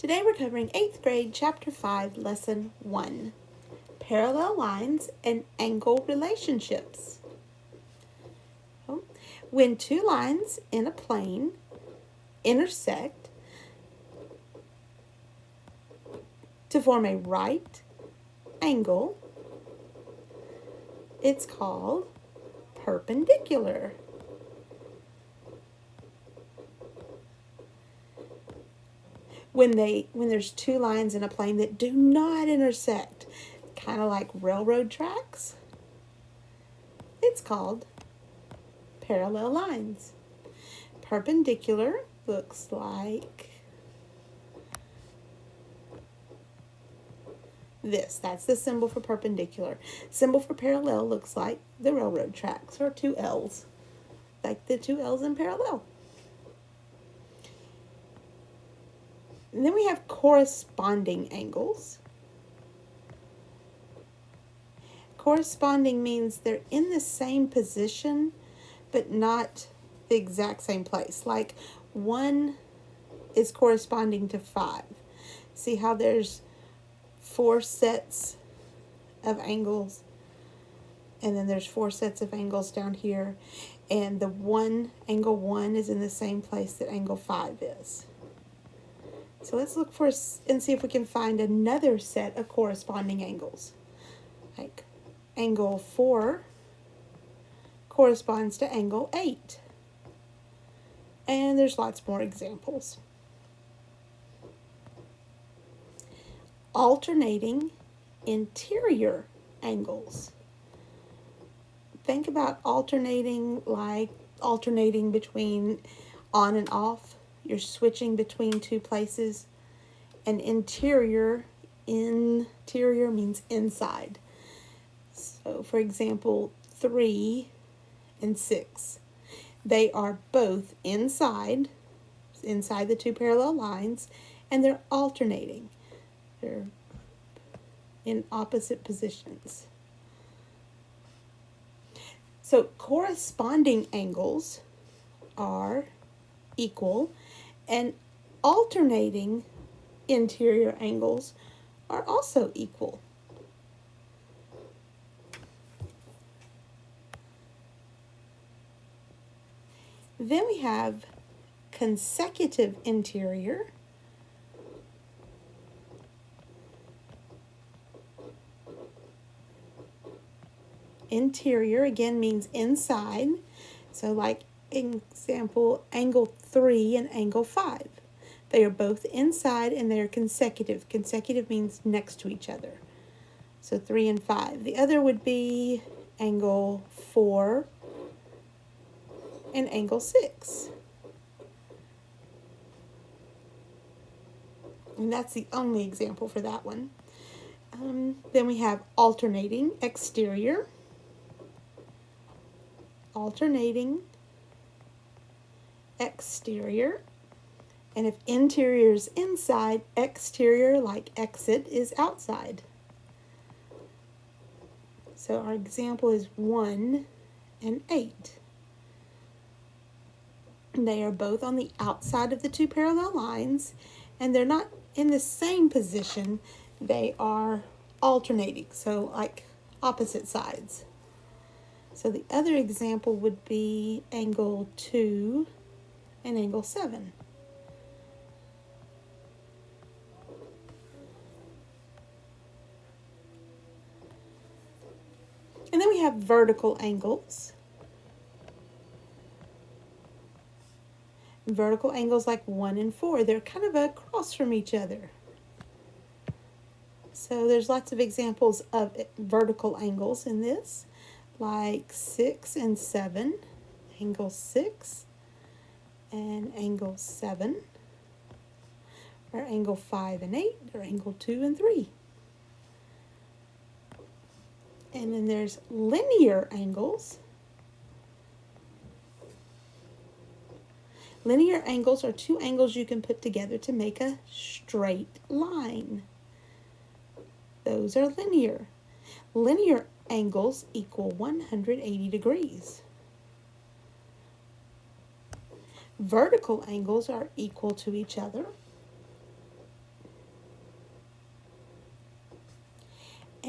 Today we're covering 8th grade, Chapter 5, Lesson 1, Parallel Lines and Angle Relationships. When two lines in a plane intersect to form a right angle, it's called perpendicular. When there's two lines in a plane that do not intersect, kind of like railroad tracks, it's called parallel lines. Perpendicular looks like this. That's the symbol for perpendicular. Symbol for parallel looks like the railroad tracks, or two L's, like the two L's in parallel. And then we have corresponding angles. Corresponding means they're in the same position, but not the exact same place. Like 1 is corresponding to 5. See how there's 4 sets of angles, and then there's 4 sets of angles down here, and angle 1 is in the same place that angle 5 is. So let's look for and see if we can find another set of corresponding angles. Like angle 4 corresponds to angle 8. And there's lots more examples. Alternating interior angles. Think about alternating like alternating between on and off. You're switching between two places. And interior means inside. So for example, 3 and 6. They are both inside the two parallel lines, and they're alternating. They're in opposite positions. So corresponding angles are equal, and alternating interior angles are also equal. Then we have consecutive interior. Interior again means inside. So like example, angle 3 and angle 5. They are both inside and they are consecutive. Consecutive means next to each other. So 3 and 5. The other would be angle 4 and angle 6. And that's the only example for that one. Then we have alternating exterior. Alternating exterior. And if interior is inside, exterior, like exit, is outside. So our example is 1 and 8. They are both on the outside of the two parallel lines, and they're not in the same position. They are alternating, so like opposite sides. So the other example would be angle 2 and angle 7. And then we have vertical angles. Vertical angles like 1 and 4, they're kind of across from each other. So there's lots of examples of vertical angles in this, like 6 and 7, angle 6 and angle 7, or angle 5 and 8, or angle 2 and 3. And then there's linear angles. Linear angles are two angles you can put together to make a straight line. Those are linear. Linear angles equal 180 degrees. Vertical angles are equal to each other.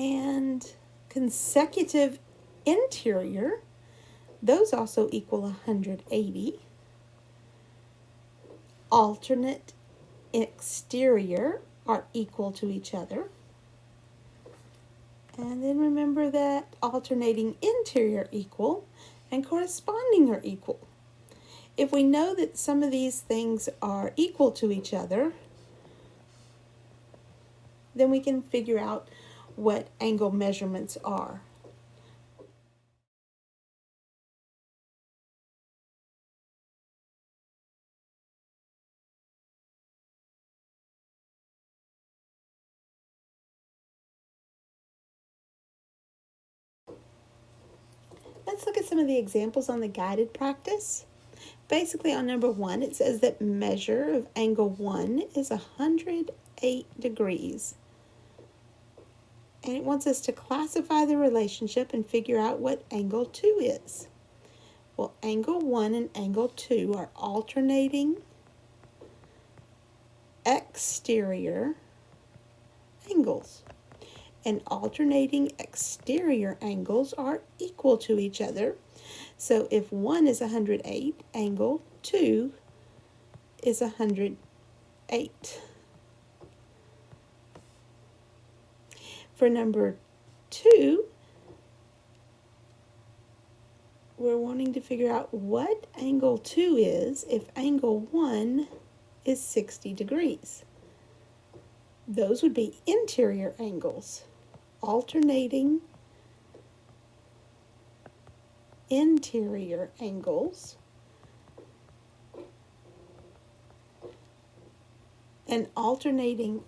And consecutive interior, those also equal 180. Alternate exterior are equal to each other. And then remember that alternating interior equal and corresponding are equal. If we know that some of these things are equal to each other, then we can figure out what angle measurements are. Let's look at some of the examples on the guided practice. Basically on number 1, it says that measure of angle 1 is 108 degrees. And it wants us to classify the relationship and figure out what angle 2 is. Well, angle 1 and angle 2 are alternating exterior angles. And alternating exterior angles are equal to each other. So if 1 is 108, angle 2 is 108. For number 2, we're wanting to figure out what angle 2 is if angle 1 is 60 degrees. Those would be interior angles. Alternating interior angles. And alternating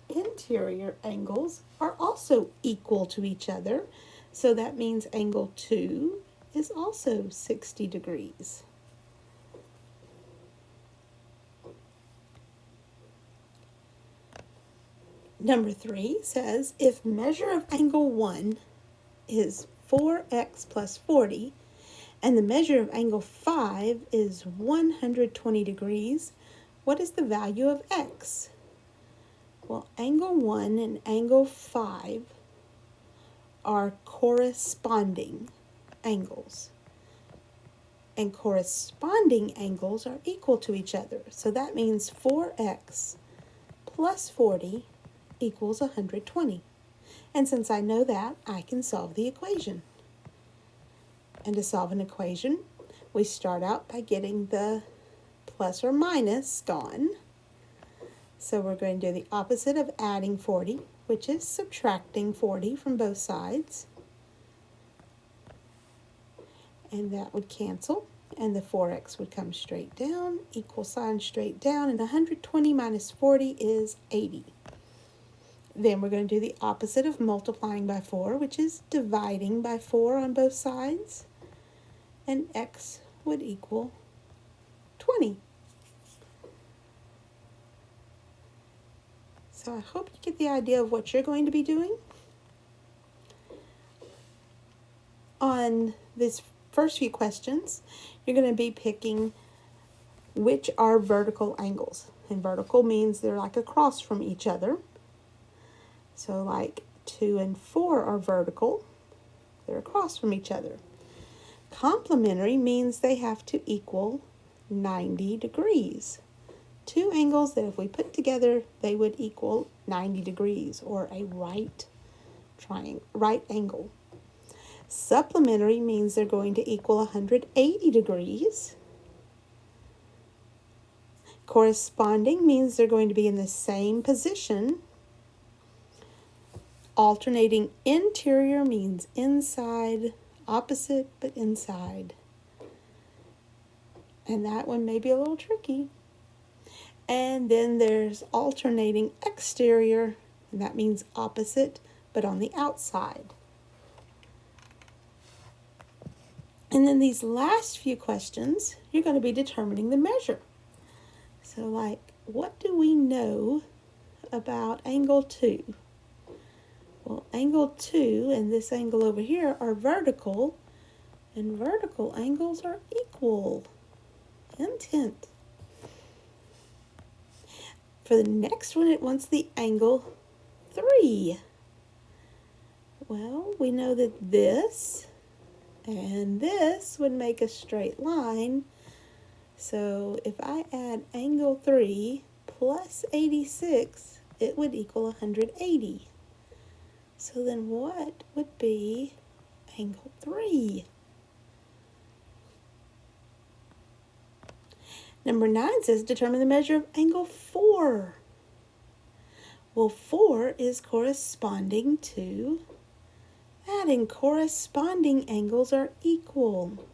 interior angles are also equal to each other. So that means angle 2 is also 60 degrees. Number 3 says if measure of angle 1 is 4x plus 40 and the measure of angle 5 is 120 degrees, what is the value of x? Well, angle 1 and angle 5 are corresponding angles. And corresponding angles are equal to each other. So that means 4x plus 40 equals 120. And since I know that, I can solve the equation. And to solve an equation, we start out by getting the plus or minus gone. So we're going to do the opposite of adding 40, which is subtracting 40 from both sides. And that would cancel, and the 4x would come straight down, equal sign straight down, and 120 minus 40 is 80. Then we're going to do the opposite of multiplying by 4, which is dividing by 4 on both sides. And x would equal 20. So I hope you get the idea of what you're going to be doing. On this first few questions, you're going to be picking which are vertical angles. And vertical means they're like across from each other. So like 2 and 4 are vertical. They're across from each other. Complementary means they have to equal 90 degrees. Two angles that if we put together, they would equal 90 degrees or a right angle. Supplementary means they're going to equal 180 degrees. Corresponding means they're going to be in the same position. Alternating interior means inside, opposite but inside. And that one may be a little tricky. And then there's alternating exterior, and that means opposite but on the outside. And then these last few questions, you're going to be determining the measure. So like, what do we know about angle 2? Well, angle 2 and this angle over here are vertical, and vertical angles are equal. Hint, hint. For the next one, it wants the angle 3. Well, we know that this and this would make a straight line. So if I add angle 3 plus 86, it would equal 180. So then what would be angle 3? Number 9 says determine the measure of angle 4. Well, 4 is corresponding to that, and corresponding angles are equal.